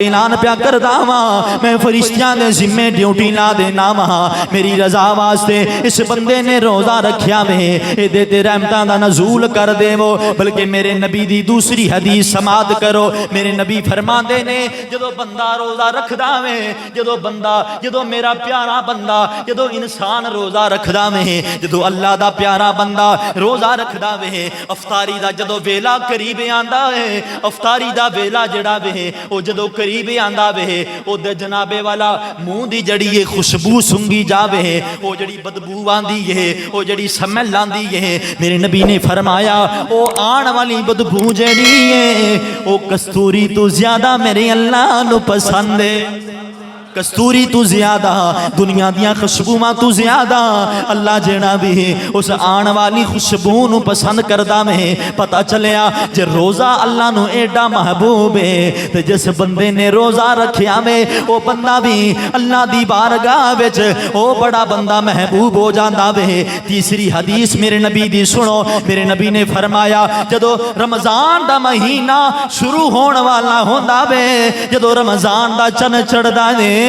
اعلان پیا کردا واں میں فرشتیاں دے ذمے ڈیوٹی لا دینا واں میری رضا واسطے اس بندے نے روزہ رکھیا وے اے تے رحمتاں دا نزول کر دیو بلکہ میرے نبی دی دوسری حدیث سماعت کرو میرے نبی فرماندے نے جدوں بندہ روزہ رکھدا وے جدوں میرا پیارا بندہ جدوں انسان روزہ رکھدا وے جدوں اللہ دا پیارا بندہ روزہ رکھدا وے افطاری دا جدوں ویلا قریب آندا ہے افطاری دا ویلا جڑا وے او جدوں قریب آندا وے او دے جنابے والا منہ دی جڑی خوشبو سنگی جاوے او جڑی بدبو آندی ہے او جڑی سمیل آندی ہے میرے نبی نے فرمایا او آن والی بدبو جڑی ہے او کستوری تو زیادہ میرے اللہ نو پسند ہے کستوری تو زیادہ دنیا دیاں خوشبوواں تو زیادہ اللہ جڑا بھی اس آن والی خوشبو نو پسند کردا میں پتہ چلیا جے روزہ اللہ نو ایڈا محبوب ہے تے جس بندے نے روزہ رکھیا میں او بندہ بھی اللہ دی بارگاہ وچ او بڑا بندہ محبوب ہو جاندا وے تیسری حدیث میرے نبی دی سنو میرے نبی نے فرمایا جدو رمضان دا مہینہ شروع ہون والا ہوندا وے جدو رمضان دا چن چڑھدا نے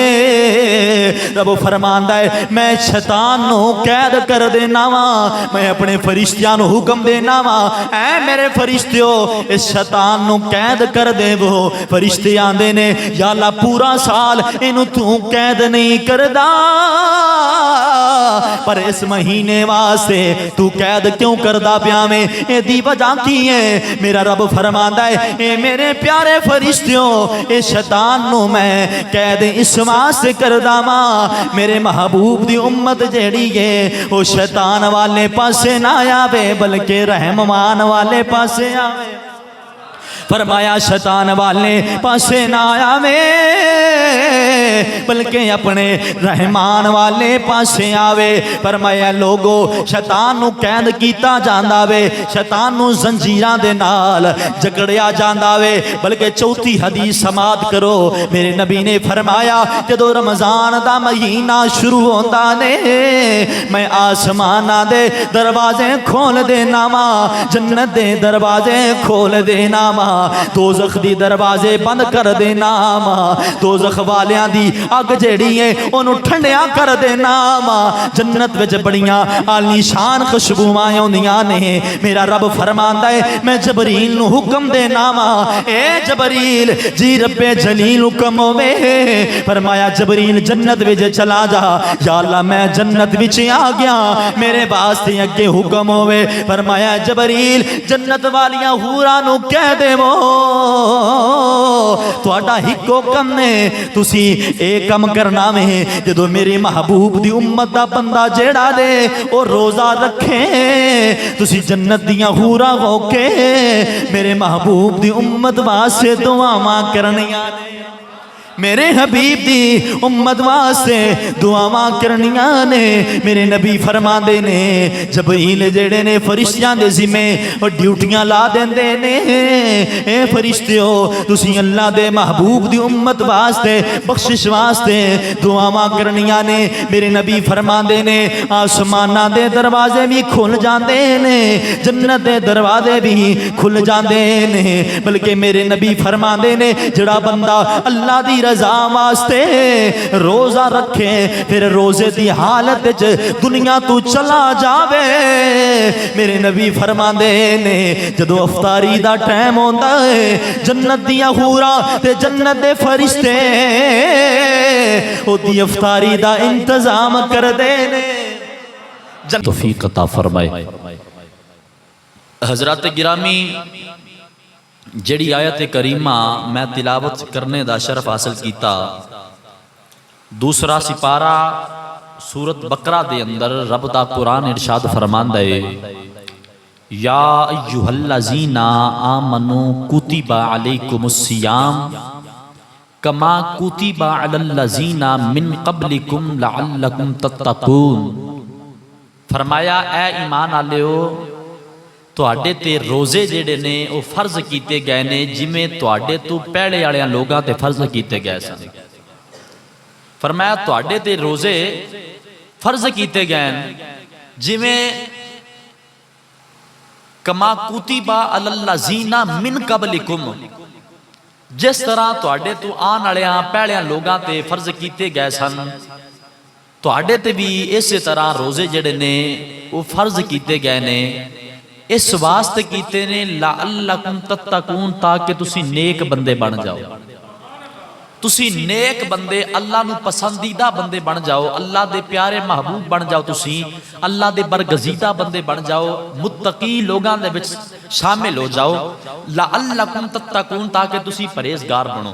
رب فرماندا ہے میں شیطان نو قید کر دینا وا میں اپنے فرشتیاں نو حکم دینا وا اے میرے فرشتیو اس شیطان نو قید کر دیو فرشتے آندے نے یا اللہ پورا سال اینو تو قید نہیں کردا پر اس مہینے واسطے تو قید کیوں کردا پیا میں اے دی وجہ کی ہے میرا رب فرماندا ہے اے میرے پیارے فرشتیوں اے شیطان نو میں قید اس واسطے کردا ماں میرے محبوب دی امت جیڑی ہے او شیطان والے پاسے نہ آوے بلکہ رحمان والے پاسے آوے فرمایا شیطان والے پاسے نہ آوے بلکہ اپنے رحمان والے پاسے آوے فرمایا لوگو شیطان نو قید کیتا جاندا وے شیطان نو زنجیراں دے نال جکڑیا جاندا وے بلکہ چوتھی حدیث سماعت کرو میرے نبی نے فرمایا جدو رمضان دا مہینہ شروع ہوندا نے میں آسماناں دے دروازے کھول دینا وا جنت دے دروازے کھول دینا وا دوزخ دی دروازے بند کر دینا وا دوزخ والیاں دی اگ جیڑی ہے انہوں ٹھنڈیاں کر دینا وا جنت وچ بڑیاں عالی شان خوشبوواں ہوندیاں نے میرا رب فرماندا ہے میں جبریل نو حکم دینا وا اے جبریل جی رب جلیل حکم ہوے فرمایا جبریل جنت وچ چلا جا یا اللہ میں جنت وچ آ گیا میرے واسطے اگے حکم ہوے فرمایا جبریل جنت والیاں حوراں نو کہہ دیو تہاڈا ہکو کم نے تسی اے کم کرنا میں جدو میرے محبوب دی امت دا بندہ جیڑا دے او روزہ رکھے تسی جنت دیاں حوراں ہو کے میرے محبوب دی امت واسطے دعاواں کرنیاں نے میرے حبیب دی امت واسطے دعاواں کرنیاں نے میرے نبی فرماندے نے جبریل جڑے نے فرشتیاں دے ذمے اور ڈیوٹیاں لا دیندے نے اے فرشتیو تسی اللہ دے محبوب دی امت واسطے بخشش واسطے دعاواں کرنیاں نے میرے نبی فرماندے نے آسماناں دے دروازے بھی کھل جاندے نے جنت دے دروازے بھی کھل جاندے نے بلکہ میرے نبی فرماندے نے جڑا بندہ اللہ دی رضا واسطے روزہ رکھے پھر روزے دی حالت دنیا تو چلا جاوے میرے نبی فرماندے نے جدو افطاری دا ٹائم ہوندا ہے جنت دیاں حوراں تے جنت دے فرشتے او دی افطاری دا انتظام کر دے نے توفیق عطا فرمائے حضرات گرامی جڑی آیت کریمہ میں تلاوت کرنے دا شرف حاصل کیتا دوسرا سپارہ سورت بقرہ دے اندر رب دا قرآن ارشاد فرماندا ہے یا ایھا الذین آمنوا کتب علیکم الصیام کما کتب علی الذین من قبلکم لعلکم تتقون فرمایا اے ایمان والےو تواڈے تے روزے جڑے نے او فرض کیتے گئے نے جویں تواڈے تو پہلے والے لوگاں تے فرض کیتے گئے سن فرمایا تواڈے تے روزے فرض کیتے گئے جویں کما کتب علی الذین من قبلکم ਜਿਸ ਤਰ੍ਹਾਂ ਤੁਹਾਡੇ ਤੋਂ ਆਉਣ ਵਾਲਿਆਂ ਪਹਿਲਿਆਂ ਲੋਕਾਂ ਤੇ ਫਰਜ਼ ਕੀਤੇ ਗਏ ਸਨ, ਤੁਹਾਡੇ ਤੇ ਵੀ ਇਸੇ ਤਰ੍ਹਾਂ ਰੋਜ਼ੇ ਜਿਹੜੇ ਨੇ ਉਹ ਫਰਜ਼ ਕੀਤੇ ਗਏ ਨੇ। ਇਸ ਵਾਸਤੇ ਕੀਤੇ ਨੇ ਲਅੱਲਕੁਮ ਤੱਤਕੂਨ, ਤਾਂ ਕਿ ਤੁਸੀਂ ਨੇਕ ਬੰਦੇ ਬਣ ਜਾਓ। ਤੁਸੀਂ ਨੇਕ ਬੰਦੇ, ਅੱਲਾ ਨੂੰ ਪਸੰਦੀਦਾ ਬੰਦੇ ਬਣ ਜਾਓ, ਅੱਲਾ ਦੇ ਪਿਆਰੇ ਮਹਿਬੂਬ ਬਣ ਜਾਓ, ਤੁਸੀਂ ਅੱਲਾ ਦੇ ਬਰਗਜ਼ੀਦਾ ਬੰਦੇ ਬਣ ਜਾਓ, ਮੁਤਕੀ ਲੋਕਾਂ ਦੇ ਵਿੱਚ ਸ਼ਾਮਿਲ ਹੋ ਜਾਓ। ਲਅੱਲਕੁਮ ਤੱਤਕੂਨ, ਤਾਂ ਕਿ ਤੁਸੀਂ ਪਰਹੇਜ਼ਗਾਰ ਬਣੋ।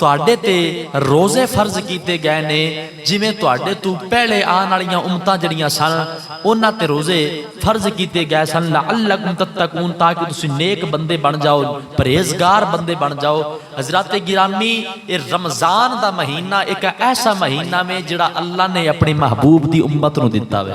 ਤੁਹਾਡੇ ਤੇ ਰੋਜ਼ੇ ਫਰਜ਼ ਕੀਤੇ ਗਏ ਨੇ ਜਿਵੇਂ ਤੁਹਾਡੇ ਤੋਂ ਪਹਿਲੇ ਆਉਣ ਵਾਲੀਆਂ ਉਮਤਾਂ ਜਿਹੜੀਆਂ ਸਨ ਉਹਨਾਂ ਤੇ ਰੋਜ਼ੇ ਫਰਜ਼ ਕੀਤੇ ਗਏ ਸਨ। ਲਅੱਲਕੁਮ ਤੱਤਕੂਨ, ਤਾਂ ਕਿ ਤੁਸੀਂ ਨੇਕ ਬੰਦੇ ਬਣ ਜਾਓ, ਪਰਹੇਜ਼ਗਾਰ ਬੰਦੇ ਬਣ ਜਾਓ। ਹਜ਼ਰਤ ਗਿਰਾਮੀ, ਇਹ ਰਮਜ਼ਾਨ ਦਾ ਮਹੀਨਾ ਇੱਕ ਐਸਾ ਮਹੀਨਾ ਵੇ ਜਿਹੜਾ ਅੱਲਾ ਨੇ ਆਪਣੇ ਮਹਿਬੂਬ ਦੀ ਉਮਤ ਨੂੰ ਦਿੱਤਾ ਵੇ।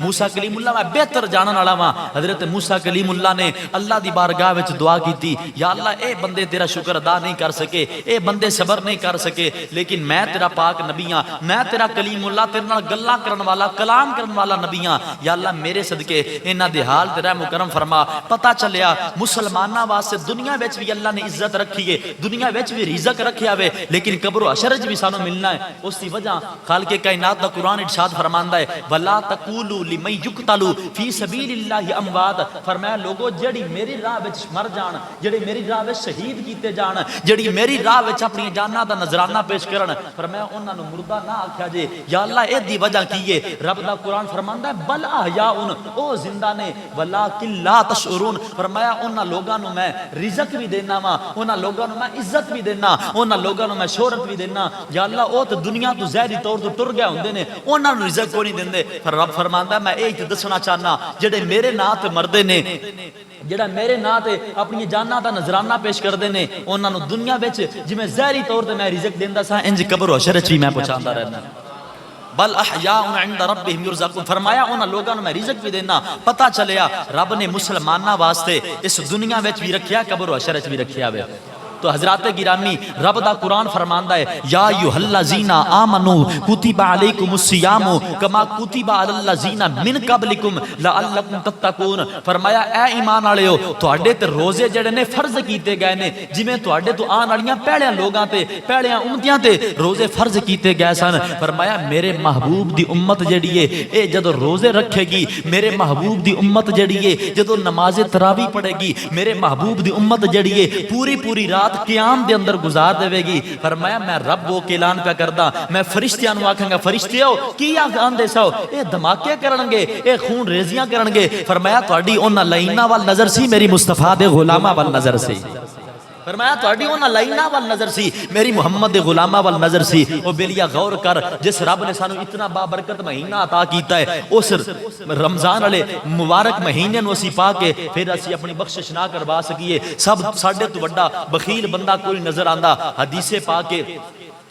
موسیٰ کلیم اللہ میں بہتر جانن والا وا حضرت موسیٰ کلیم اللہ نے اللہ دی بارگاہ وچ دعا کیتی یا اللہ اے بندے تیرا شکر ادا نہیں کر سکے اے بندے صبر نہیں کر سکے لیکن میں تیرا پاک نبی ہاں میں تیرا کلیم اللہ تیرے نال گلاں کرن والا کلام کرن والا نبی ہاں یا اللہ میرے صدقے انہاں دے حال تیرا مکرم فرما پتہ چلیا مسلماناں واسطے دنیا وچ بھی اللہ نے عزت رکھی ہے دنیا وچ بھی رزق رکھیا ہوئے لیکن قبر و حشر وچ بھی سانو ملنا ہے اس دی وجہ خالق کائنات دا قرآن ارشاد فرماندا ہے ولا تقولوا لمن يقتل فی سبیل اللہ اموات فرمایا لوگو جڑی میری راہ وچ مر جان جڑے میری راہ وچ شہید کیتے جان جڑی میری راہ وچ اپنی جاناں دا نذرانہ پیش کرن فرمایا انہاں نو مردہ نہ آکھیا جے یا اللہ اے دی وجہ کی ہے رب دا قرآن فرماندا ہے بل احیاء او زندہ نے ولکن لا تشعرون فرمایا انہاں لوگاں نو میں رزق بھی دینا وا انہاں لوگاں نو میں عزت بھی دینا انہاں لوگاں نو میں شہرت بھی دینا یا اللہ او تے دنیا تو ظاہری طور تے ٹر گئے ہوندے نے انہاں نو رزق کو نہیں دیندے پر رب فرماندا میں اے تے دسنا چاہنا جڑے میرے نام تے مردے نے جڑا میرے نام تے اپنی جاناں دا نذرانہ پیش کردے نے انہاں نو دنیا وچ جویں ظاہری طور تے میں رزق دیندا سا انج قبر و حشر وچ بھی میں پہنچاندا رہنا بل احیاء عند ربهم يرزقون فرمایا انہاں لوگاں نو میں رزق بھی دینا پتہ چلیا رب نے مسلماناں واسطے اس دنیا وچ بھی رکھیا قبر و حشر وچ بھی رکھیا ہوئے تو حضرات گرامی رب دا قرآن فرماندا ہے یا ایھا الذین آمنوا کتب علیکم الصیام کما کتب علی الذین من قبلکم لعلکم تتقون فرمایا اے ایمان والےو تواڈے تے روزے جڑے نے فرض کیتے گئے نے جویں تواڈے تو آن والیاں پہلیاں لوگاں تے پہلیاں امتیاں تے روزے فرض کیتے گئے سن فرمایا میرے محبوب دی امت جڑی ہے اے جدوں روزے رکھے گی میرے محبوب دی امت جڑی ہے جدوں نماز تراویح پڑھے گی میرے محبوب دی امت جڑی ہے پوری پوری رات قیام دے اندر گزار دے گی فرمایا میں رب وہ اعلان پہ کردا میں فرشتیاں نو آکھاں گا فرشتیو کی آندے سو اے دھماکے کرن گے اے خون ریزیاں کرن گے فرمایا تہاڈی انہاں لائناں وال نظر سی میری مصطفیٰ دے غلاماں وال نظر سی فرمایا تہاڈی انہاں لائناں وال نظر سی میری محمد دے غلاماں وال نظر سی او بیلیا غور کر جس رب نے سانو اتنا بابرکت مہینہ عطا کیتا ہے اس رمضان والے مبارک مہینے نو اسی پا کے پھر اسی اپنی بخشش نہ کروا سکیے سب ساڈے تو بڑا بخیل بندہ کوئی نظر آندا حدیث پاک کے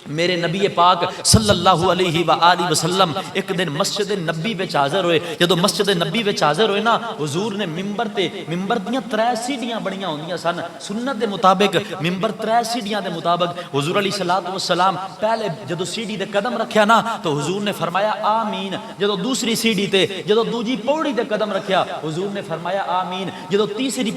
میرے نبی پاک صلی اللہ علیہ وآلہ وسلم ایک دن مسجد نبی وچ حاضر ہوئے جدو مسجد نبی وچ حاضر ہوئے نا حضور نے ممبر دیاں 3 سیڑھیاں بڑیاں ہوندیاں سن سنت دے مطابق ممبر 3 سیڑھیاں دے مطابق حضور علیہ الصلوۃ والسلام پہلے جدو سیڑھی تے قدم رکھیا نا تو حضور نے فرمایا آمین جدو دوسری سیڑھی تے جدو دوجی پوڑی تے قدم رکھیا حضور نے فرمایا آمین جدو تیسری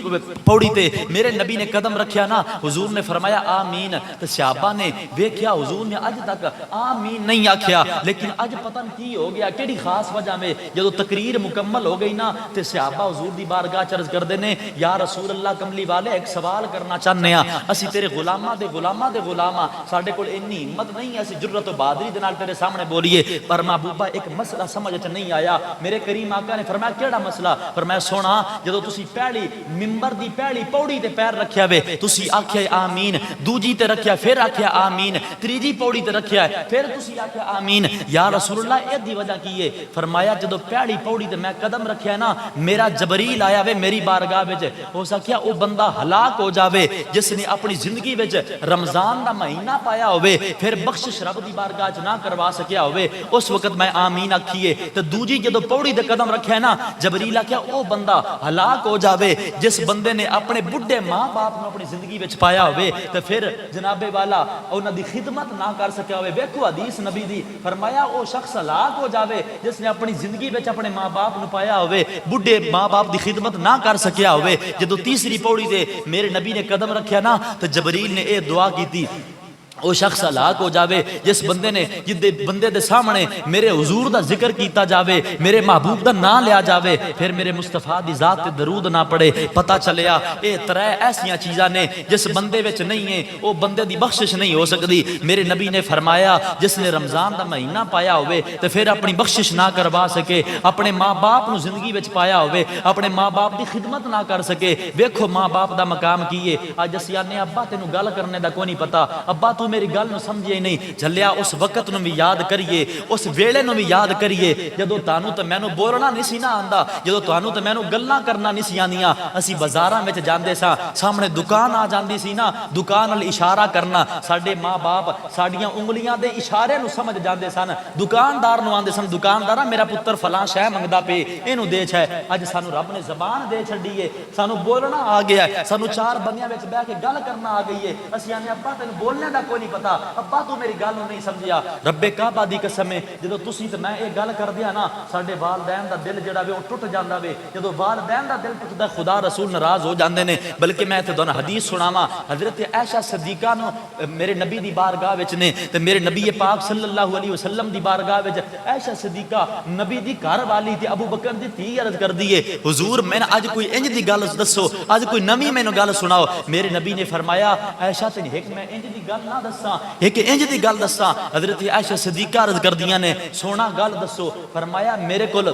پوڑی تے میرے نبی نے قدم رکھیا نا حضور نے فرمایا آمین تے صحابہ نے ویکھیا حضور نے اج تک آمین نہیں آکھیا لیکن اج پتہ نہیں کی ہو گیا کیڑی خاص وجہ میں جدو تقریر مکمل ہو گئی نا تے صحابہ حضور دی بارگاہ عرض کردے نے یا رسول اللہ کملی والے ایک سوال کرنا چاہنے ہاں اسی تیرے غلاماں دے غلاماں ساڈے کول اتنی ہمت نہیں اسی جرأت و بہادری دے نال تیرے سامنے بولیے پر محبوبہ ایک مسئلہ سمجھ وچ نہیں آیا میرے کریم آقا نے فرمایا کیڑا مسئلہ فرمایا سونا جدو تسی پہلی ممبر دی پہلی پوڑی تے پیر رکھیا وے تسی آکھیا آمین دوجی تے رکھیا پھر آکھیا آمین تیجی پوڑی تے رکھیا ہے پھر تسی آکھیا آمین یا رسول اللہ اے دی وجہ کی ہے فرمایا جدو پہلی پوڑی تے میں قدم رکھیا نا میرا جبریل آیا وے میری بارگاہ وچ ہو سکیا او بندہ ہلاک ہو جاوے جس نے اپنی زندگی وچ رمضان دا مہینہ پایا ہوئے پھر بخشش رب دی بارگاہ وچ نہ کروا سکیا ہوئے اس وقت میں آمین آکھیے تے دوجی جدو پوڑی تے قدم رکھیا نا جبریل آکھیا او بندہ ہلاک ہو جاوے جس بندے نے اپنے بڈھے ماں باپ نو اپنی زندگی وچ پایا ہوئے تے پھر جناب والا انہاں دی خدمت نہ کر سکیا ہوئے ویکھو حدیث نبی دی فرمایا او شخص ہلاک ہو جاوے جس نے اپنی زندگی وچ اپنے ماں باپ نو پایا ہوئے بڈھے ماں باپ دی خدمت نہ کر سکیا ہوئے جدو تیسری پوڑی تے میرے نبی نے قدم رکھیا نا تے جبریل نے اے دعا کیتی او شخص ہلاک ہو جاوے جس بندے نے جدے بندے دے سامنے میرے حضور دا ذکر کیتا جاوے میرے محبوب دا نام لیا جاوے پھر میرے مصطفیٰ دی ذات تے درود نہ پڑے پتہ چلیا اے 3 ایسیاں چیزاں نے جس بندے وچ نہیں ہیں او بندے دی بخشش نہیں ہو سکدی میرے نبی نے فرمایا جس نے رمضان دا مہینہ پایا ہوئے تے پھر اپنی بخشش نہ کروا سکے اپنے ماں باپ نو زندگی وچ پایا ہوئے اپنے ماں باپ دی خدمت نہ کر سکے ویکھو ماں باپ دا مقام کیے اج اسی آنے ابا تینوں گل کرنے دا کوئی نہیں پتا ابا تو میری گل نو سمجھے نہیں جھلیا اس وقت نو بھی یاد کریے اس ویلے نو بھی یاد کریے جدو تانوں تے مینوں بولنا نہیں سی نہ آندا جدو تانوں تے مینوں گلاں کرنا نہیں سی آندیاں اسی بازاراں وچ جاندے ساں سامنے دکان آ جاندی سی نا دکان نال اشارہ کرنا ساڈے ماں باپ ساڈیاں انگلیاں دے اشارے نو سمجھ جاندے سن دکاندار نو آندے سن دکاندار میرا پتر فلاں شے منگدا پے اینو دے چھے اج سانو رب نے زبان دے چھڈی ہے سانو بولنا آ گیا ہے سانو چار بندیاں وچ بیٹھ کے گل کرنا آ گئی ہے اسی آنے ابا تینوں بولنے دا کوئی نہیں پتا ابا تو میری گل نو نہیں سمجھیا رب کعبہ دی قسم ہے جدوں تسی تے میں اے گل کردیا نا ساڈے والدین دا دل جڑا وے او ٹوٹ جاندا وے جدوں والدین دا دل ٹوٹدا خدا رسول ناراض ہو جاندے نے بلکہ میں تے تانوں حدیث سناواں حضرت عائشہ صدیقہ نو میرے نبی دی بارگاہ وچ نے تے میرے نبی پاک صلی اللہ علیہ وسلم دی بارگاہ وچ عائشہ صدیقہ نبی دی گھر والی تے ابو بکر دی تھی عرض کر دی ہے حضور میں اج کوئی انج دی گل دسو اج کوئی نویں مینوں گل سناؤ میرے نبی نے فرمایا عائشہ تے ایک میں انج دی گل نہ دساں ایک انج دی گل دساں حضرت عائشہ صدیقہ عرض کر دیاں نے سونا گل دسو فرمایا میرے کول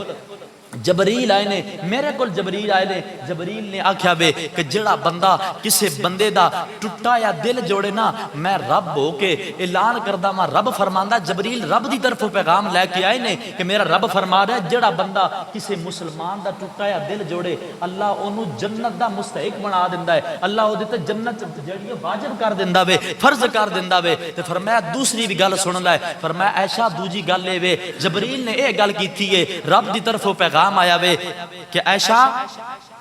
جبریل آئے نے میرے کول جبریل آئے نے جبریل نے آکھیا بے کہ جڑا بندہ کسے بندے دا ٹوٹا یا دل جوڑے نا میں رب ہو کے اعلان کردہ ماں رب فرماندہ جبریل رب دی طرف پیغام لے کے آئے نے کہ میرا رب فرما رہا ہے جڑا بندہ کسے مسلمان دا ٹوٹا یا دل جوڑے اللہ انہوں جنت دا مستحق بنا دندا ہے اللہ او دیتے جنت جڑی واجب کر دندا وے فرض کر دندا وے تے فرمایا دوسری بھی گل سن لے فرمایا عائشہ دوجی گل لے وے جبریل نے اے گل کیتی ہے رب دی طرف پیغام آیا وے کہ عائشہ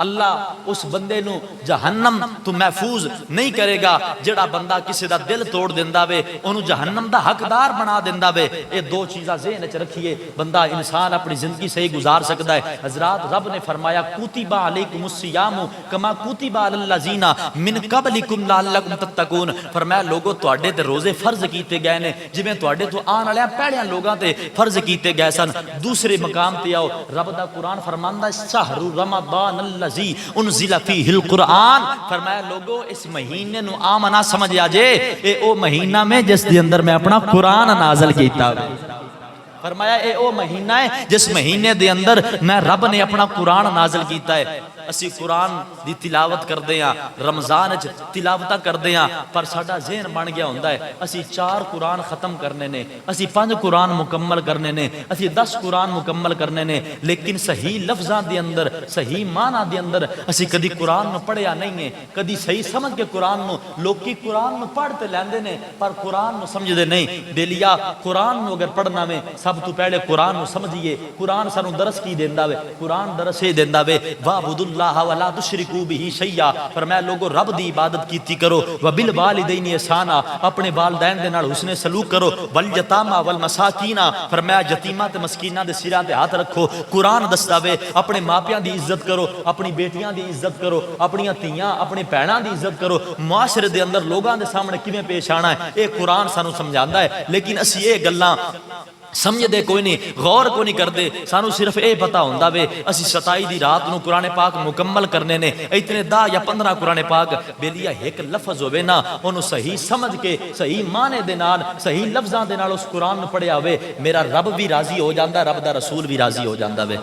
اللہ اس بندے نو جہنم تو محفوظ نہیں کرے گا جڑا بندہ کسی دا دل توڑ دیندا وے انہوں جہنم دا حقدار بنا دیندا وے یہ دو چیزاں ذہن وچ رکھیے بندہ انسان اپنی زندگی صحیح گزار سکتا ہے حضرات رب نے فرمایا کتب علیکم الصیام کما کتب علی الذین من قبلکم لعلکم تتقون فرمایا لوگو تواڈے تے روزے فرض کیتے گئے نے جویں تواڈے تو آن والے پہلیاں لوگاں تے فرض کیتے گئے سن دوسرے مقام تے آؤ رب دا قرآن فرماندا شہر رمضان الذی انزل فیہ القرآن فرمایا لوگو اس مہینے نو آمنا سمجھ آجے اے او مہینہ میں جس دی اندر میں اپنا قرآن نازل کیتا فرمایا اے او مہینہ ہے جس مہینے دے اندر میں رب نے اپنا قرآن نازل کیتا ہے اسی قرآن دی تلاوت کر دیاں رمضان تلاوتہ کر دیاں پر ساڑا ذہن بن گیا ہوندہ ہے اسی 4 قرآن ختم کرنے نے اسی 5 قرآن مکمل کرنے نے اسی 10 قرآن مکمل کرنے نے لیکن صحیح لفظاں دے اندر صحیح معنی دے اندر اسی کدی قرآن نو پڑھیا نہیں ہے کدی صحیح سمجھ کے قرآن نو لوکی قرآن نو پڑھتے لیندے نے پر قرآن نو سمجھ دے نہیں بیلیا قرآن نو اگر پڑھنا میں سب تو پہلے قرآن نو سمجھئے قرآن سانو درس کی دیندہ وے قرآن درس ہی دیندہ وے وَعْبُدُ اللَّهَ وَلَا تُشْرِكُوا بِهِ شَيْئًا فرمایا لوگو رب دی عبادت کیتی کرو وَبِالْوَالِدَيْنِ احسانا اپنے والدین دے نال حسن سلوک کرو وَالْيَتَامَى وَالْمَسَاكِينَ فرمایا یتیماں تے مسکیناں دے سراں تے ہاتھ رکھو قرآن دسدا وے اپنے ماپیاں دی عزت کرو اپنی بیٹیاں دی عزت کرو اپنیاں تیاں اپنے بہناں دی عزت کرو معاشرے دے اندر لوگاں دے سامنے کیویں پیش آنا ہے اے قرآن سانو سمجھاندا ہے لیکن اسی اے گلاں سمجھ دے کوئی نہیں غور کو نہیں کر دے سانو صرف اے پتا ہوندہ وے اسی 27 دی رات نو قرآن پاک مکمل کرنے نے اتنے 10 یا 15 قرآن پاک بیلیا ایک لفظ ہوئے نا انہوں صحیح سمجھ کے صحیح معنی دے نال صحیح لفظاں دے نال اس قرآن نو پڑھیا ہوئے میرا رب بھی راضی ہو جاندہ رب دا رسول بھی راضی ہو جاندہ وے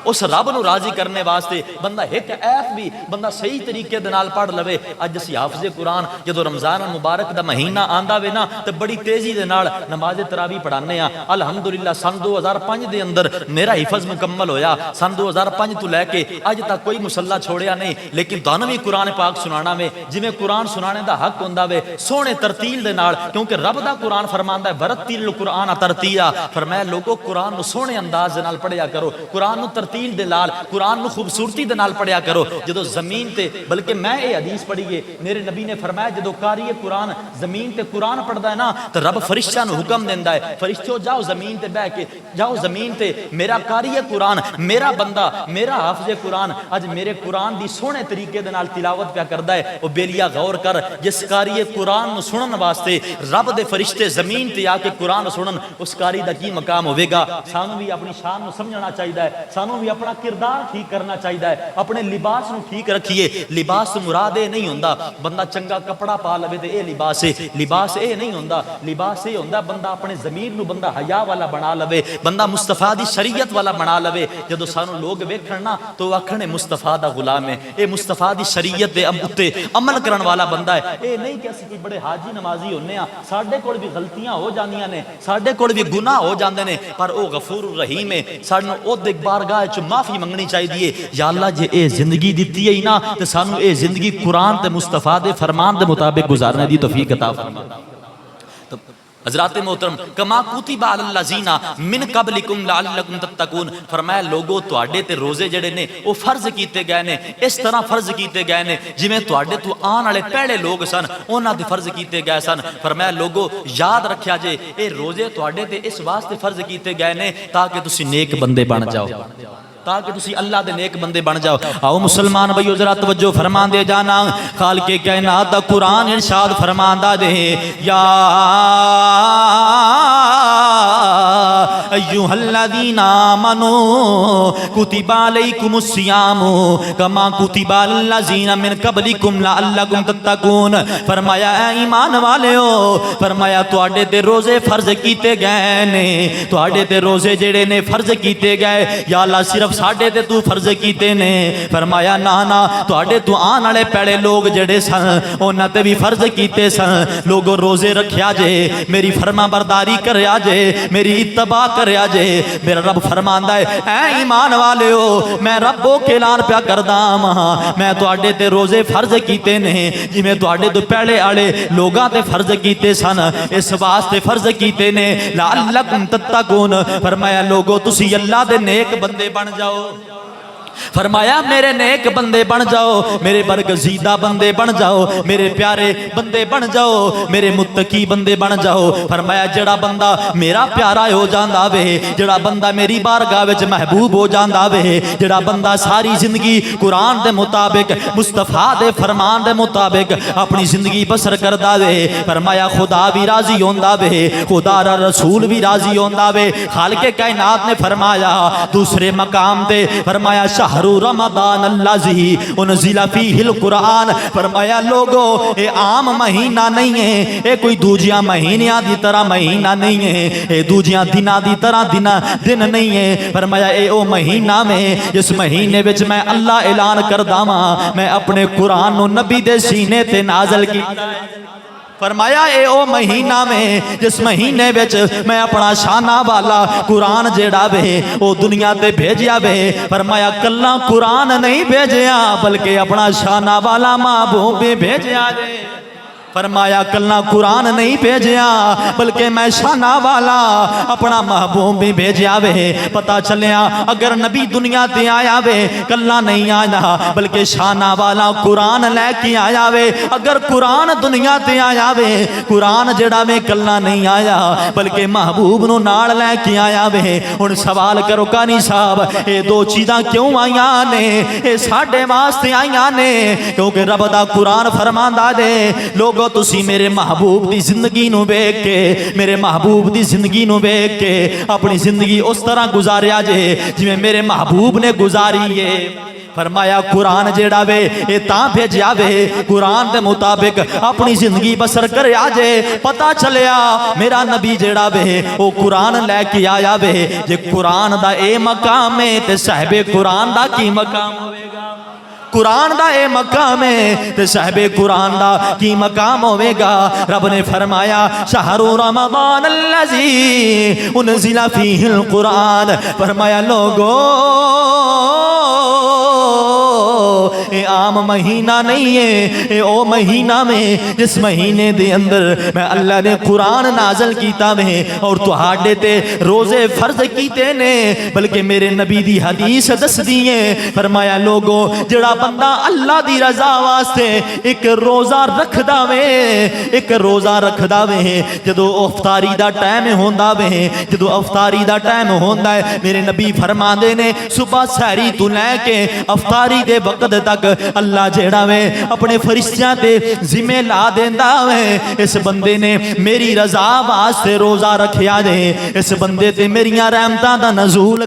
اس رب نو راضی کرنے واسطے بندہ ایک ایت بھی بندہ صحیح طریقے دے نال پڑھ لوے اج اسی حافظ قرآن جدو رمضان مبارک دا مہینہ آندا وے نا تے بڑی تیزی دے نال نماز تراویح پڑھانے ہاں الحمدللہ سن 2005 دے اندر میرا حفظ مکمل ہویا سن 2005 تو لے کے اج تک کوئی مصلی چھوڑیا نہیں لیکن تانوں بھی قرآن پاک سنانا وے جویں قرآن سنانے دا حق ہوندا وے سونے ترتیل دے نال کیونکہ رب دا قرآن فرماندا ہے ورتل القرآن ترتیلا فرمایا لوگو قرآن نو سونے انداز دے نال پڑھیا کرو قرآن نو ترتیل دے نال قرآن نو خوبصورتی دے نال پڑھیا کرو جدو زمین تے بلکہ میں اے حدیث پڑھی ہے میرے نبی نے فرمایا جدو قاری قرآن زمین تے قرآن پڑھدا ہے نا تو رب فرشتیاں نو حکم دیندا ہے فرشتیو جاؤ زمین تے بیٹھ کے جاؤ زمین تے میرا قاری قرآن میرا بندہ میرا حافظ قرآن اج میرے قرآن دی سونے طریقے دے نال تلاوت پیا کردا ہے او بیلیا غور کر جس قاری قرآن نو سنن واسطے رب دے فرشتے زمین تے آ کے قرآن سنن اس قاری دا کی مقام ہوے گا سانو بھی اپنی شان نو سمجھنا چاہیدا ہے سانو بھی بھی اپنا کردار ٹھیک کرنا چاہیے ہے، اپنے لباس نو ٹھیک رکھیے. لباس تو مراد یہ نہیں ہوندا بندہ چنگا کپڑا پا لوے تے اے لباس ہے. لباس یہ نہیں ہوندا. لباس یہ ہوندا بندہ اپنے ضمیر نو بندہ حیا والا بنا لوے، بندہ مصطفیٰ دی شریعت والا بنا لوے. جدو سانو لوگ ویکھن نا تو آکھن مصطفیٰ دا غلام ہے، اے مصطفیٰ دی شریعت دے اُتے عمل کرن والا بندہ ہے. اے نہیں کہ اسی کوئی بڑے حاجی نمازی ہونے ہاں، ساڈے کول بھی غلطیاں ہو جاندیاں نے، ساڈے کول بھی گناہ ہو جاندے نے، پر او غفور الرحیم ہے. سانو او دی بارگاہ وچ معافی منگنی چاہیے. یا اللہ جے اے زندگی دتی ہے نا تے سانو اے زندگی قرآن تے مصطفیٰ دے فرمان دے مطابق گزارنے دی توفیق عطا فرما. حضرات محترم کما کتب علی الذین من قبلکم لعلکم تتقون، فرمایا لوگو تواڈے تے روزے جڑے نے وہ فرض کیتے گئے نے، اس طرح فرض کیتے گئے نے جویں تواڈے تو آن والے پہلے لوگ سن انہاں دے فرض کیتے گئے سن. فرمایا لوگو یاد رکھیا جے اے روزے تواڈے تے اس واسطے فرض کیتے گئے نے تاکہ تسی نیک بندے بن جاؤ، تاکہ تسی اللہ دے نیک بندے بن جاؤ. آؤ مسلمان بھائیو ذرا توجہ فرمان دے جانا. خالق کائنات دا قرآن ارشاد فرماندا دے یا ایھا الذین آمنوا کتب علیکم الصیام کما کتب علی الذین من قبلکم لعلکم تتقون. فرمایا اے ایمان والےو، فرمایا تواڈے تے روزے فرض کیتے گئے نے، تواڈے تے روزے جڑے نے فرض کیتے گئے. یا اللہ صرف ساڈے تے تو فرض کیتے نے. فرمایا نا نا تواڈے تو آن والے پہلے لوگ جڑے سن انہاں تے بھی فرض کیتے سن. لوگوں روزے رکھیا جے، میری فرما برداری کریا جے، میری اتباع کریا جے. میرا رب فرماندا ہے اے ایمان والےو میں ربو کے اعلان پیا کردا ہاں میں تواڈے تے روزے فرض کیتے نے جویں تواڈے تو پہلے والے لوگاں تے فرض کیتے سن، اس واسطے فرض کیتے نے لعلکم تتقون. فرمایا لوگو تسی اللہ دے نیک بندے بن جاؤ. فرمایا میرے نیک بندے بن جاؤ، میرے برگزیدہ بندے بن جاؤ، میرے پیارے بندے بن جاؤ، میرے متقی بندے بن جاؤ. فرمایا جڑا بندہ میرا پیارا ہو جاندا وے، جڑا بندہ میری بارگاہ وچ محبوب ہو جاندا وے، جڑا بندہ ساری زندگی قرآن دے مطابق مصطفیٰ دے فرمان دے مطابق اپنی زندگی بسر کردا وے، فرمایا خدا بھی راضی ہوندا وے، خدا را رسول بھی راضی ہوندا وے. خالق کائنات نے فرمایا دوسرے مقام تے فرمایا شہر رمضان الذی انزل فیہ القرآن. فرمایا لوگو اے عام مہینہ نہیں ہے، اے کوئی دوجیاں مہینیاں دی طرح مہینہ نہیں ہے، اے دوجیاں دناں دی طرح دن نہیں ہے. فرمایا اے او مہینہ میں جس مہینے وچ میں اللہ اعلان کردا ہاں میں اپنے قرآن نو نبی دے سینے تے نازل کیتا ہے. فرمایا اے او مہینہ میں جس مہینے وچ میں اپنا شانہ والا قرآن جیڑا وے او دنیا تے بھیجیا وے. فرمایا کلا قرآن نہیں بھیجیا بلکہ اپنا شانہ والا محبوب بھی بھیجیا جے. فرمایا کلا قرآن نہیں بھیجیا بلکہ میں شانہ والا اپنا محبوب بھی بھیجیا وے. پتہ چلیا اگر نبی دنیا تے آیا وے کلا نہیں آیا بلکہ شانہ والا قرآن لے کے آیا وے. اگر قرآن دنیا تے آیا وے قرآن جڑا وے کلا نہیں آیا بلکہ محبوب نو نال لے کے آیا وے. ہن سوال کرو کانی صاحب اے دو چیزاں کیوں آئیاں نے؟ اے ساڈے واسطے آئیاں نے کیونکہ رب دا قرآن فرماندا دے لوگو تسی میرے محبوب دی زندگی نو ویکھ کے، میرے محبوب دی زندگی نو ویکھ کے اپنی زندگی اس طرح گزاریا جے جویں میرے محبوب نے گزاری ہے. فرمایا قرآن جیڑا وے اے تاں بھیجیا وے قرآن دے مطابق اپنی زندگی بسر کریا جے. پتہ چلیا میرا نبی جیڑا وے او قرآن لے کے آیا وے. جے قرآن دا اے مقام ہے تے صاحب قرآن دا کی مقام ہوئے گا؟ قرآن دا اے مقام ہے تے صاحب قرآن دا کی مقام ہوئے گا. رب نے فرمایا شہر رمضان الذی انزل فیہ القرآن. فرمایا لوگو اے عام مہینہ نہیں ہے، اے او مہینہ میں جس مہینے دے اندر میں اللہ نے قرآن نازل کیتا میں اور تہاڈے تے روزے فرض کیتے نے بلکہ میرے نبی دی حدیث دس دیئے. فرمایا لوگو جڑا بندہ اللہ دی رضا واسطے ایک روزہ رکھدا وے، ایک روزہ رکھدا وے جدو افطاری دا ٹائم ہوندا وے، جدو افطاری دا ٹائم ہوندا ہے میرے نبی فرماندے نے صبح سحری تو لے کے افطاری دے وقت تک اللہ جیڑا وے اپنے فرشتیاں تے ذمہ لا دیندا وے اس بندے نے میری رضا واسطے روزہ رکھیا دے، اس بندے تے میریاں رحمتاں دا نزول.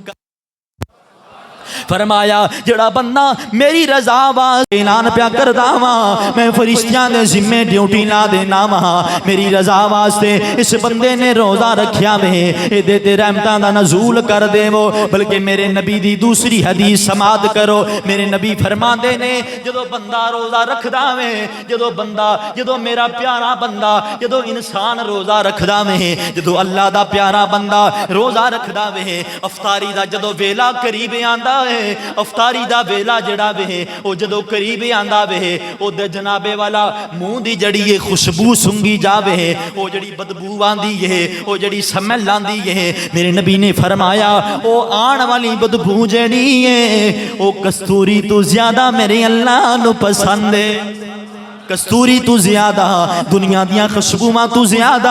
فرمایا جڑا بندہ میری رضا واسطے اعلان پیا کردا وا میں فرشتیاں دے ذمے ڈیوٹی لا دینا وا میری رضا واسطے اس بندے نے روزہ رکھیا وے اے تے رحمتاں دا نزول کر دیو بلکہ میرے نبی دی دوسری حدیث سماعت کرو میرے نبی فرماندے نے جدو بندہ روزہ رکھدا وے جدو میرا پیارا بندہ جدو انسان روزہ رکھدا وے جدو اللہ دا پیارا بندہ روزہ رکھدا وے افطاری دا جدو ویلا قریب آندا ہے افطاری دا ویلا جڑا وے او جدو قریب آندا وے او دے جنابے والا منہ دی جڑی خوشبو سنگی جاوے او جڑی بدبو آندی ہے او جڑی سمیل آندی ہے میرے نبی نے فرمایا او آن والی بدبو جڑی ہے او کستوری تو زیادہ میرے اللہ نو پسند ہے کستوری تو زیادہ دنیا دیاں خوشبوواں تو زیادہ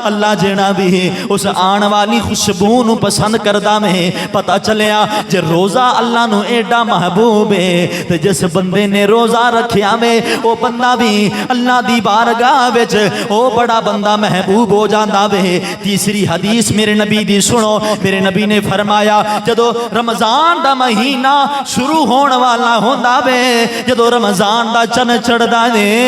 اللہ جینا بھی اس آن والی خوشبو نو پسند کردا میں پتہ چلیا جے روزہ اللہ نو ایڈا محبوب ہے تے جس بندے نے روزہ رکھیا میں او بندہ بھی اللہ دی بارگاہ وچ او بڑا بندہ محبوب ہو جاندا وے تیسری حدیث میرے نبی دی سنو میرے نبی نے فرمایا جدو رمضان دا مہینہ شروع ہون والا ہوندا وے جدو رمضان دا چن چڑھدا وے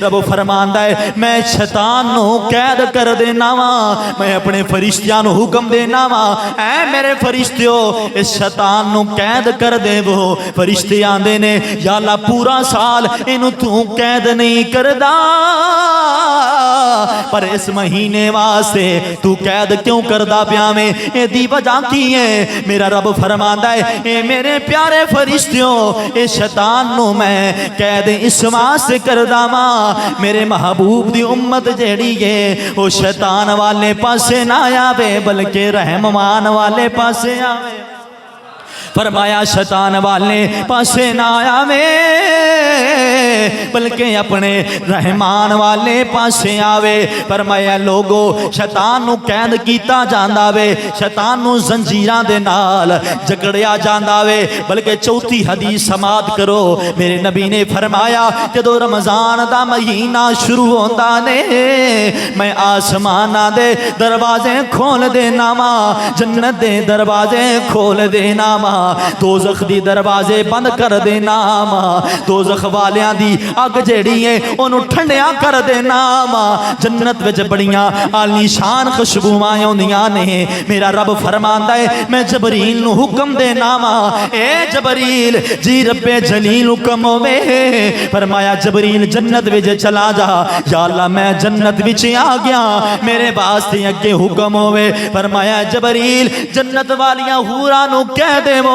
رب فرماندا ہے میں شیطان نو قید کر دینا وا میں اپنے فرشتیاں نو حکم دینا وا اے میرے فرشتیو اس شیطان نو قید کر دے وہ فرشتے آندے نے یا اللہ پورا سال اینو تو قید نہیں کردا پر اس مہینے واسطے تو قید کیوں کردا پیا میں اے دی وجہ کی ہے میرا رب فرماندا ہے اے میرے پیارے فرشتیوں اے شیطان نو میں قید اس واسطے کردا وا میرے محبوب دی امت جیڑی ہے او شیطان والے پاسے نہ آوے بلکہ رحمان والے پاسے آوے فرمایا شیطان والے پاسے نہ آوے بلکہ اپنے رحمان والے پاسے آوے فرمایا لوگو شیطان نو قید کیتا جاندا وے شیطان نو زنجیراں دے نال جکڑیا جاندا وے بلکہ چوتھی حدیث سماعت کرو میرے نبی نے فرمایا جدو رمضان دا مہینہ شروع ہوندا نے میں آسماناں دے دروازے کھول دینا وا جنت دے دروازے کھول دینا وا دوزخ دی دروازے بند کر دینا وا دوزخ والیاں دی اگ جیڑی ہے انہوں ٹھنڈیاں کر دینا وا جنت وچ بڑیاں عالی شان خوشبوواں ہوندیاں نے میرا رب فرماندا ہے میں جبریل نو حکم دینا وا اے جبریل جی رب جلیل حکم ہوے فرمایا جبریل جنت وچ چلا جا یا اللہ میں جنت وچ آ گیا میرے واسطے اگے حکم ہوے فرمایا جبریل جنت والیاں حوراں نو کہہ دیو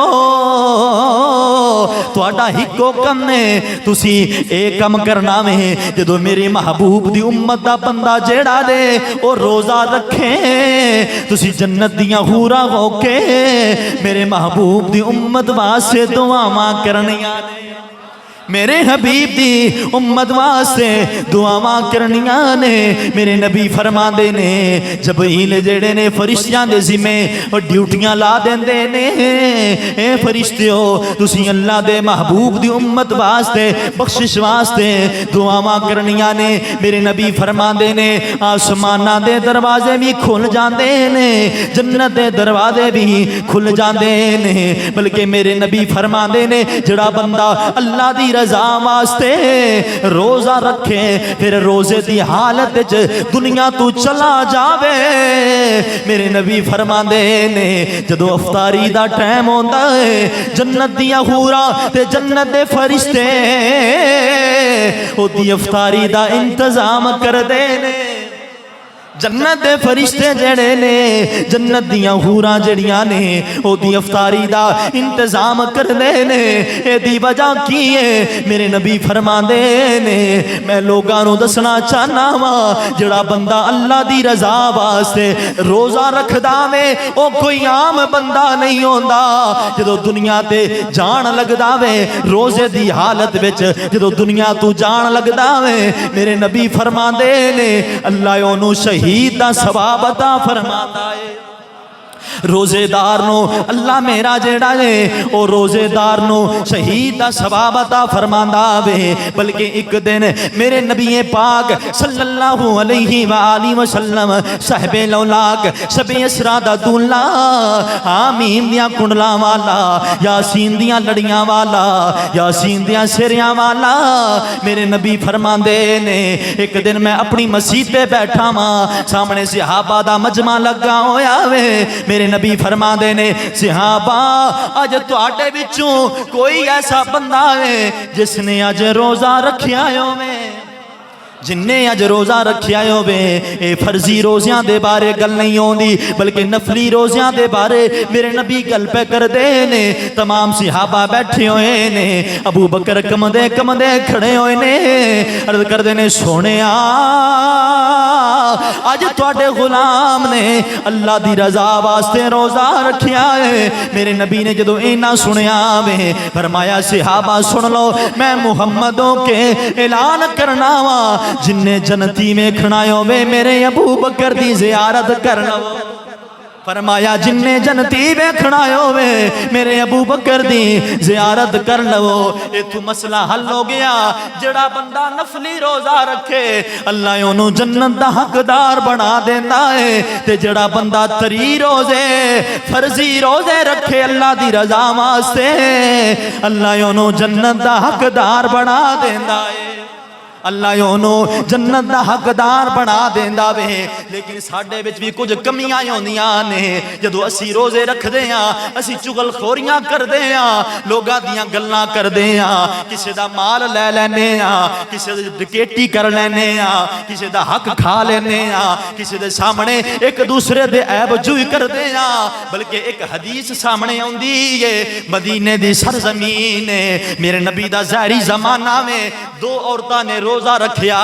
تہاڈا ہکو کم نے تسی اے کم کرنا میں جدو میرے محبوب دی امت دا بندہ جیڑا دے او روزہ رکھے تسی جنت دیاں حوراں ہو کے میرے محبوب دی امت واسطے دعاواں کرنیاں نے میرے حبیب دی امت واسطے دعاواں کرنیاں نے میرے نبی فرماندے نے جبریل جڑے نے فرشتیاں دے ذمے اور ڈیوٹیاں لا دیندے نے اے فرشتیو تسی اللہ دے محبوب دی امت واسطے بخشش واسطے دعاواں کرنیاں نے میرے نبی فرماندے نے آسماناں دے دروازے بھی کھل جاندے نے جنت دے دروازے بھی کھل جاندے نے بلکہ میرے نبی فرماندے نے جڑا بندہ اللہ دی رضا واسطے روزہ رکھے پھر روزے دی حالت دنیا تو چلا جاوے میرے نبی فرماندے نے جدو افطاری دا ٹائم ہوندا ہے جنت دیاں حوراں تے جنت دے فرشتے او دی افطاری دا انتظام کر دے نے جنت دے فرشتے جڑے نے جنت دیاں حوراں جڑیاں نے او دی افطاری دا انتظام کر دے نے اے دی وجہ کی ہے میرے نبی فرماندے نے میں لوگاں نو دسنا چاہنا وا جڑا بندہ اللہ دی رضا واسطے روزہ رکھدا وے او کوئی عام بندہ نہیں ہوندا جدو دنیا تے جان لگدا وے روزے دی حالت وچ جدو دنیا تو جان لگدا وے میرے نبی فرماندے نے اللہ اونوں شہید دا ثواب عطا فرماتا ہے روزے دار نو اللہ میرا جیڑا ہے او روزے دار نو شہید دا ثواب عطا فرماندا وے بلکہ ایک دن میرے نبی پاک صلی اللہ علیہ وآلہ وسلم صاحب لولاک شب اسرا دا دولہ آمین دیاں کنڈلاں والا یاسین دیاں لڑیاں والا یاسین دیاں سریاں والا میرے نبی فرماندے نے ایک دن میں اپنی مسجد تے بیٹھا ماں سامنے صحابہ دا مجمع لگا ہویا وے میرے نبی فرما دے نے صحابہ اج تواڈے وچوں کوئی ایسا بندہ ہے جس نے اج روزہ رکھیا ہوے جن نے اج روزہ رکھیا ہوے اے فرضی روزیاں دے بارے گل نہیں ہوندی بلکہ نفلی روزیاں دے بارے میرے نبی گل پہ کر دے نے تمام صحابہ بیٹھے ہوئے نے ابو بکر کمدے کمدے کھڑے ہوئے نے عرض کر دے نے سونیا اج تواڈے غلام نے اللہ دی رضا واسطے روزہ رکھیا ہے میرے نبی نے جدو اینا سنیا وے فرمایا صحابہ سن لو میں محمدوں کے اعلان کرنا وا جن نے جنتی میں کھڑایوں وے میرے ابو بکر دی زیارت کر لو فرمایا جن نے جنتی میں کھڑایوں وے میرے ابو بکر دی زیارت کر لو اے تو مسئلہ حل ہو گیا جڑا بندہ نفلی روزہ رکھے اللہ انہوں جنت دا حقدار بنا دینا ہے تے جڑا بندہ تری روزے فرضی روزے رکھے اللہ دی رضا واسطے اللہ انہوں جنت دا حقدار بنا دینا ہے اللہ انہوں جنت دا حقدار بنا دیندا وے لیکن ساڈے وچ بھی کچھ کمیاں ہوندیاں نے جدو اسی روزے رکھ دے ہاں اسی چغل خوریاں کر دے ہاں لوگاں دیاں گلاں کر دے ہاں کسے دا مال لے لینے ہاں کسے دی ڈکیٹی کر لینے ہاں کسے دا حق کھا لینے ہاں کسے دے سامنے ایک دوسرے دے عیب جوئی کر دے ہاں بلکہ ایک حدیث سامنے اوندی ہے مدینے دی سرزمین میرے نبی دا ظاہری زمانہ میں دو عورتاں نے روزہ رکھیا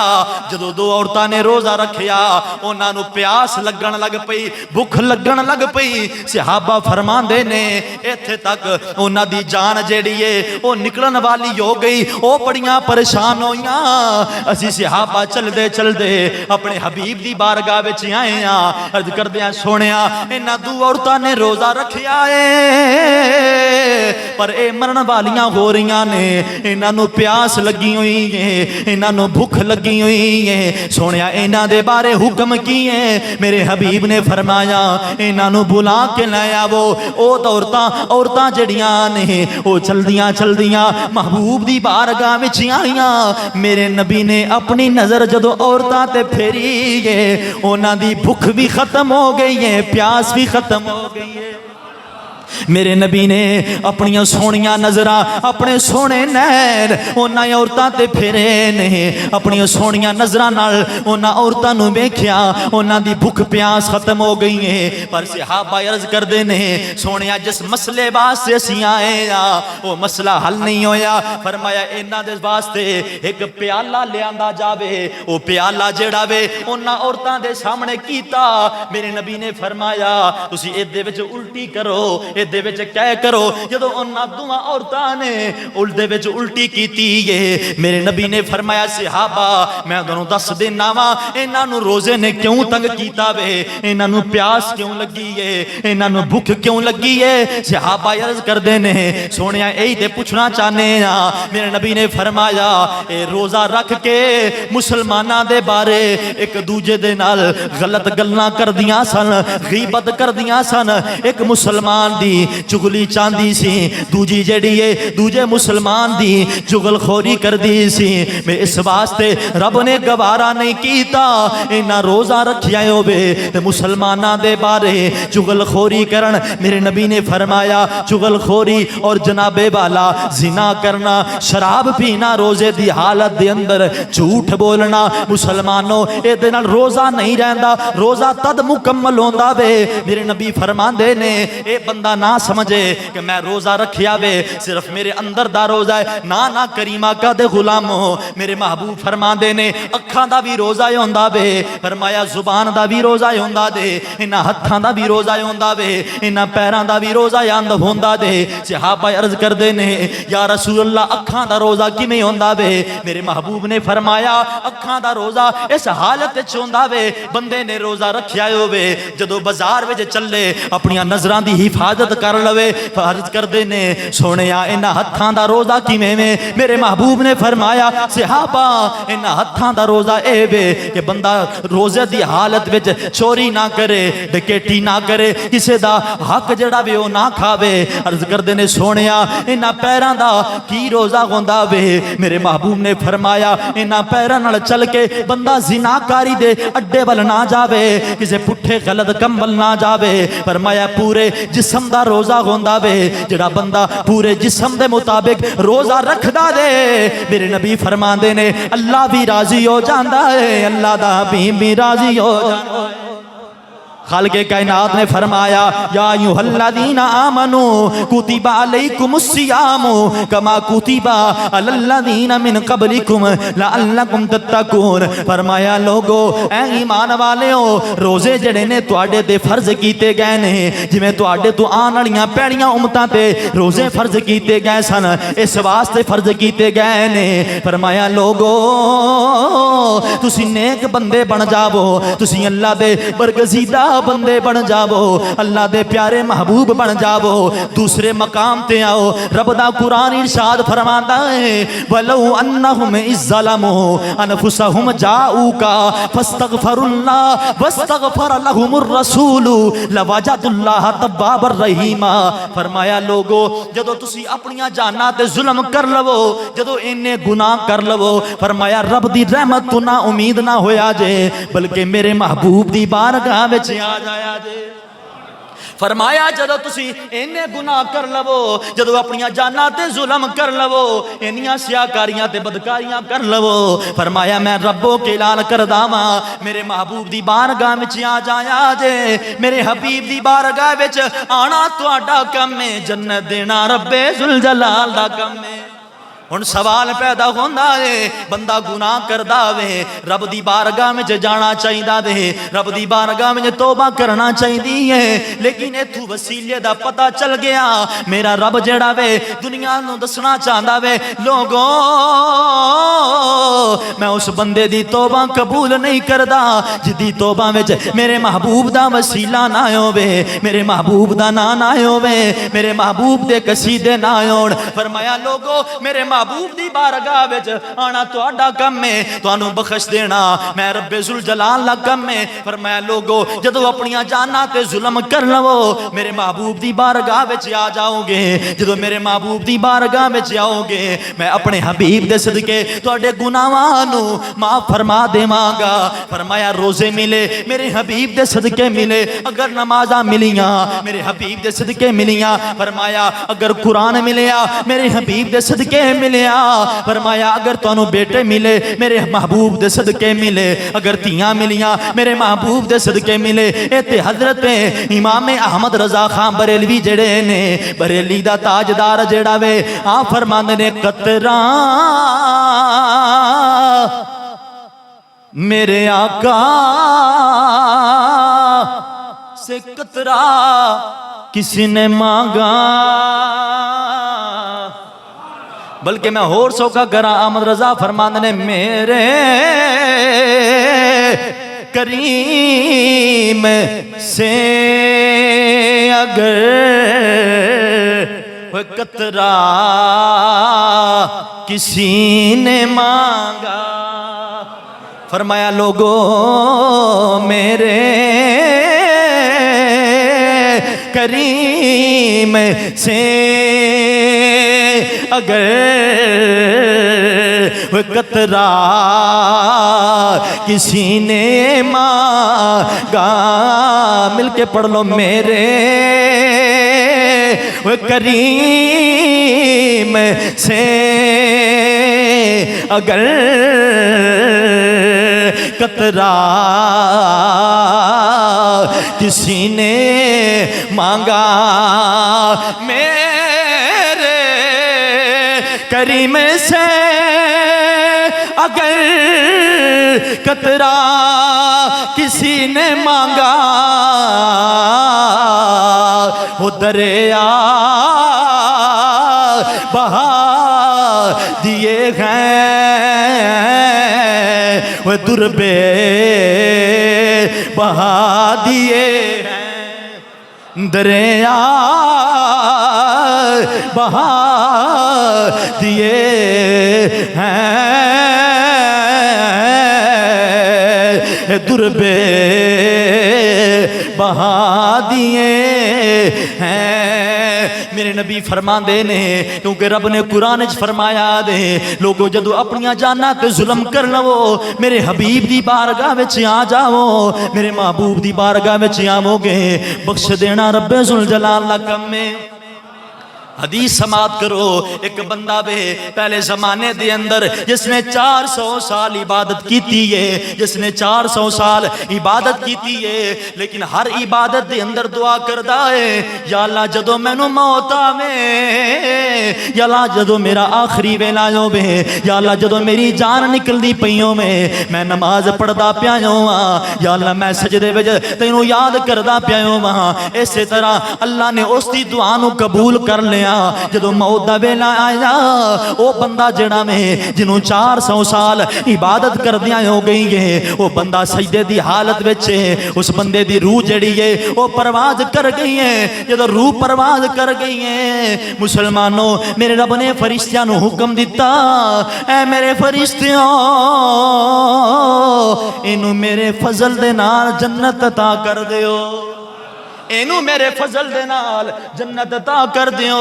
جدو دو عورتاں نے روزہ رکھیا انہاں نو پیاس لگن لگ پئی بھوک لگن لگ پئی صحابہ فرماندے نے ایتھے تک انہاں دی جان جیڑی ہے او نکلن والی ہو گئی او بڑیاں پریشان ہویاں اسی صحابہ چل دے اپنے حبیب دی بارگاہ وچ آئے ہاں عرض کردیاں سونیا انہاں دو عورتاں نے روزہ رکھیا ہے پر اے مرن والیاں ہو رہیاں نے انہاں نو پیاس لگی ہوئی ہے انہاں نو بھوک لگی ہوئی ہے سونیا انہاں دے بارے حکم کی ہے میرے حبیب نے فرمایا انہاں نو بلا کے لایا وہ عورتاں جڑیاں نے وہ چلدیاں محبوب دی بارگاہ وچ آئیاں میرے نبی نے اپنی نظر جدو عورتاں تے پھیری ہے انہاں دی بھوک بھی ختم ہو گئی ہے پیاس بھی ختم ہو گئی ہے میرے نبی نے اپنی سونیاں نظراں اپنے سونے نین انہاں عورتاں تے پھیرے نے اپنی سونیاں نظراں نال انہاں عورتاں نو ویکھیا انہاں دی بھوک پیاس ختم ہو گئی ہے پر صحابہ عرض کردے نے سونیا جس مسئلے واسطے اسی آئے ہاں وہ مسئلہ حل نہیں ہویا فرمایا انہاں دے واسطے ایک پیالہ لیاندا جاوے وہ پیالہ جیڑا وے انہاں عورتاں دے سامنے کیتا میرے نبی نے فرمایا تسی ایدے وچ الٹی کرو دے وچ کہہ کرو جدو انہاں دوواں عورتاں نے دے وچ الٹی کیتی ہے میرے نبی نے فرمایا صحابہ میں تانوں دس دینا وا انہاں نو روزے نے کیوں تنگ کیتا وے انہاں نو پیاس کیوں لگی ہے انہاں نو بھوک کیوں لگی ہے صحابہ عرض کردے نے سونیا ایہی تے پوچھنا چاہنے ہاں میرے نبی نے فرمایا اے روزہ رکھ کے مسلماناں دے بارے ایک دوجے دے نال غلط گلاں کردیاں سن غیبت کردیاں سن ایک مسلمان دی چغلی چاندی سی دوجی جڑی ہے دوجے مسلمان دی چغل خوری کر دی سی میں اس واسطے رب نے گوارا نہیں کیتا انہاں روزہ رکھیا ہوے تے مسلماناں دے بارے چغل خوری کرن میرے نبی نے فرمایا چغل خوری اور جناب والا زنا کرنا شراب پینا روزے دی حالت دے اندر جھوٹ بولنا مسلمانوں اے دے نال روزہ نہیں رہندا روزہ تد مکمل ہوندا وے میرے نبی فرماندے نے اے بندہ نہ سمجھے کہ میں روزہ رکھیا وے صرف میرے اندر دا روزہ ہے، نہ کریم آقا دے غلامو میرے محبوب فرماندے نے اکھاں دا بھی روزہ ہوندا وے، فرمایا زبان دا بھی روزہ ہوندا دے، انہاں ہتھاں دا بھی روزہ ہوندا وے، انہاں پیراں دا بھی روزہ ہوندا دے۔ صحابہ عرض کردے نے یا رسول اللہ اکھاں دا روزہ کیویں ہوندا وے؟ میرے محبوب نے فرمایا اکھاں دا روزہ اس حالت وچ ہوندا وے بندے نے روزہ رکھیا ہوئے جدوں بازار وچ چلے اپنی نظراں دی حفاظت کر لوے، فرض کردے نے سونیا انہاں ہتھاں دا روزہ کیویں وے؟ میرے محبوب نے فرمایا صحابہ انہاں ہتھاں دا روزہ اے وے کہ بندہ روزے دی حالت وچ چوری نہ کرے، ڈکیٹی نہ کرے، کسے دا حق جڑا وے او نہ کھاوے۔ عرض کردے نے سونیا انہاں پیراں دا کی روزہ ہوندا وے؟ میرے محبوب نے فرمایا انہاں پیراں نال چل کے بندہ زناکاری دے اڈے ول نہ جاوے، کسے پٹھے غلط کم ول نہ جاوے۔ فرمایا پورے جسم دا روزہ ہوندا وے، جڑا بندہ پورے جسم دے مطابق روزہ رکھدا دے میرے نبی فرماندے نے اللہ بھی راضی ہو جاندا ہے، اللہ دا حبیب بھی راضی ہو جاندا ہے۔ خالق کائنات نے فرمایا یا ایھا الذین آمنوا کتب علیکم الصیام کما کتب علی الذین من قبلکم لعلکم تتقون۔ فرمایا لوگو اے ایمان والےو روزے جڑے نے تواڈے تے فرض کیتے گئے نے جویں تواڈے تو آن والیاں پیڑیاں امتاں تے روزے فرض کیتے گئے سن، اس واسطے فرض کیتے گئے نے۔ فرمایا لوگو تسی نیک بندے بن جاؤ، تسی اللہ دے برگزیدہ بندے بن جاؤ، اللہ دے پیارے محبوب بن جاؤ، دوسرے مقام تے آؤ۔ رب دا قرآن ارشاد فرماتا ہے وَلَوْ أَنَّهُمْ إِذ ظَلَمُوا أَنفُسَهُمْ جَاءُوكَ فَاسْتَغْفَرُوا اللَّهَ وَاسْتَغْفَرَ لَهُمُ الرَّسُولُ لَوَجَدُوا اللَّهَ تَوَّابًا رَحِيمًا۔ فرمایا لوگو جدو تسی اپنیاں جاناں تے ظلم کر لو، جدو انے گناہ کر لو، فرمایا رب دی رحمت تو نہ امید نہ ہویا جے بلکہ میرے محبوب دی بارگاہ وچ آ جایا جے۔ فرمایا جدو تسی اینے گناہ کر لو، جدو اپنیاں جاناں تے ظلم کر لو، اینیاں سیاکاریاں تے بدکاریاں کر لو، فرمایا میں ربو کے اعلان کردا واں میرے محبوب دی بارگاہ وچ آ جایا جے۔ میرے حبیب دی بارگاہ وچ آنا تہاڈا کم ہے، جنت دینا رب ذوالجلال دا کم ہے۔ ہن سوال پیدا ہوندا ہے بندہ گناہ کردا وے رب دی بارگاہ وچ جانا چاہیدا وے، رب دی بارگاہ وچ توبہ کرنا چاہیدی ہے، لیکن ایتھوں وسیلے دا پتہ چل گیا میرا رب جڑا وے دنیا نوں دسنا چاہندا وے لوگوں میں اس بندے دی توبہ قبول نہیں کردا جدی توبہ وچ میرے محبوب دا وسیلہ نہ ہووے، میرے محبوب دا نام نہ ہووے، میرے محبوب دے قصیدے نہ ہون۔ فرمایا لوگوں میرے محبوب دی بارگاہ وچ آنا تہاڈا کم ہے، تانوں بخش دینا میں رب ذوالجلال دا کم ہے۔ فرمایا لوگو جدو اپنیاں جاناں تے ظلم کر لو میرے محبوب دی بارگاہ وچ آ جاؤ گے، جدو میرے محبوب دی بارگاہ وچ آؤ گے میں اپنے حبیب دے صدقے تہاڈے گناہاں نوں معاف فرما دیواں گا۔ فرمایا روزے ملے میرے حبیب دے صدقے ملے، اگر نمازاں ملیاں میرے حبیب دے صدقے ملیاں، فرمایا اگر قرآن ملیا میرے حبیب دے صدقے ملیا، فرمایا اگر تانوں بیٹے ملے میرے محبوب دے صدقے ملے، اگر تیاں ملیاں میرے محبوب دے صدقے ملے۔ اے تے حضرت امام احمد رضا خان بریلوی جڑے نے بریلی دا تاجدار جڑا وے آ فرماندے نے قطرہ میرے آقا سے قطرہ کسی نے مانگا، بلکہ میں اور سوکا کرا احمد رضا فرماندے نے میرے کریم سے اگر قطرہ کسی نے مانگا، فرمایا لوگو میرے کریم سے اگر قطرہ کسی نے مانگا، مل کے پڑھ لو میرے کریم سے اگر قطرہ کسی نے مانگا میرے کریم سے اگر قطرہ کسی نے مانگا وہ دریا بہا دیے ہیں وہ دربے بہا دیے ہیں دریا بہا دیے ہیں دربے بہا دیے ہیں میرے نبی فرما دے نے کیونکہ رب نے قرآن وچ فرمایا دے لوگو جدو اپنی جاناں تے ظلم کر لو میرے حبیب دی بارگاہ وچ آ جاؤ میرے محبوب دی بارگاہ وچ آو گے بخش دینا رب ذوالجلال دا کم ہے حدیث سماعت کرو ایک بندہ بے پہلے زمانے دے اندر جس نے 400 سال عبادت کیتی ہے جس نے 400 سال عبادت کیتی ہے لیکن ہر عبادت دے اندر دعا کردا ہے یا اللہ جدو مینوں موت آوے یا اللہ جدو میرا آخری ویلا ہوے یا اللہ جدو میری جان نکلدی پئیوں میں نماز پڑھدا پیا ہواں یا اللہ میں سجدے وچ تینوں یاد کردا پیا ہواں اسی طرح اللہ نے اس دی دعا نو قبول کر لیا جدو موت دا ویلا آیا او بندہ جڑا میں جنوں 400 سال عبادت کردیاں ہو گئی ہے او بندہ سجدے دی حالت وچ اس بندے دی روح جڑی ہے او پرواز کر گئی ہے جدو روح پرواز کر گئی ہے مسلمانوں میرے رب نے فرشتیاں نو حکم دیتا اے میرے فرشتیوں اینو میرے فضل دے نال جنت عطا کر دیو اینو میرے فضل دے نال جنت عطا کر دیو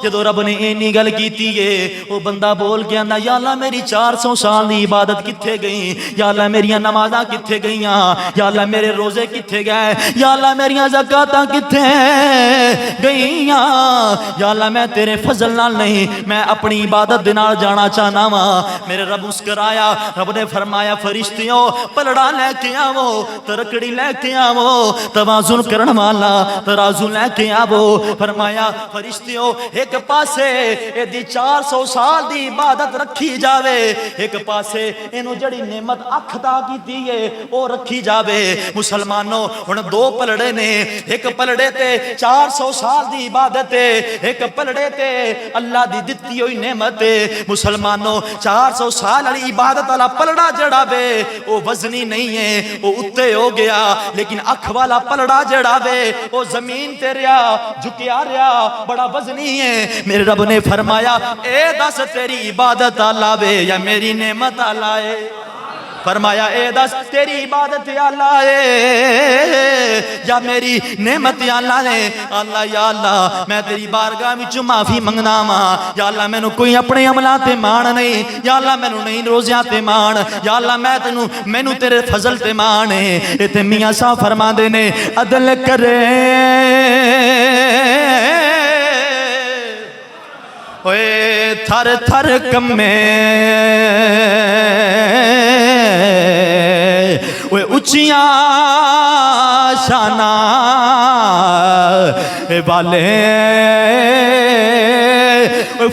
جدو رب نے اینی گل کیتی ہے وہ بندہ بول کے آندا یا اللہ میری 400 سال دی عبادت کتھے گئی یا اللہ میریاں نمازاں کتھے گئیاں یا اللہ میرے روزے کتھے گئے یا اللہ میریاں زکاتاں کتھے گئیاں یا اللہ میں تیرے فضل نال نہیں میں اپنی عبادت دے نال جانا چاہنا وا میرے رب مسکرایا رب نے فرمایا فرشتیوں پلڑا لے کے آو ترکڑی لے کے آو توازن کرن والا ترازو لے کے آو فرمایا فرشتیوں ایک پاسے اے دی 400 سال دی عبادت رکھی جاوے ایک پاسے اینو جڑی نعمت اکھ دا کیتی ہے او رکھی جاوے مسلمانوں ہن دو پلڑے نے ایک پلڑے تے 400 سال دی عبادت ہے ایک پلڑے تے اللہ دی دتی ہوئی نعمت ہے مسلمانوں 400 سال والی عبادت والا پلڑا جڑا وے او وزنی نہیں ہے او اتے ہو گیا لیکن اکھ والا پلڑا جڑا وے وہ زمین تے ریا جھکیا ریا بڑا وزنی ہے میرے رب نے فرمایا اے دس تیری عبادت اللہ وے یا میری نعمت اللہ ہے فرمایا اے دس تیری عبادت اللہ ہے یا میری نعمت اللہ ہے اللہ یا اللہ میں تیری بارگاہ وچ معافی منگنا وا یا اللہ مینوں کوئی اپنے عملاں تے مان نہیں یا اللہ مینوں نہیں روزیاں تے مان یا اللہ مینوں تیرے فضل تے مان ہے تے میاں صاحب فرماندے نے عدل کرے اوے تھر تھر کمے اوے اچیاں شاناں والے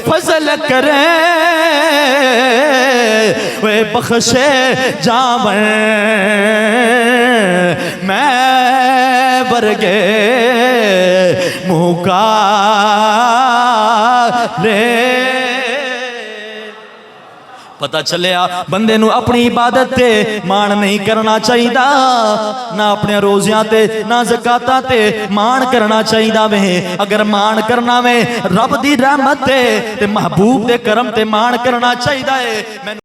فضل کرے اوے بخشے جاون میں ورگے موکا لے پتہ چلیا بندے نو اپنی عبادت تے مان نہیں کرنا چاہیے نہ اپنے روزیاں تے نہ زکاتاں تے مان کرنا چاہیے وے اگر مان کرنا وے رب دی رحمت تے محبوب دے کرم تے مان کرنا چاہیے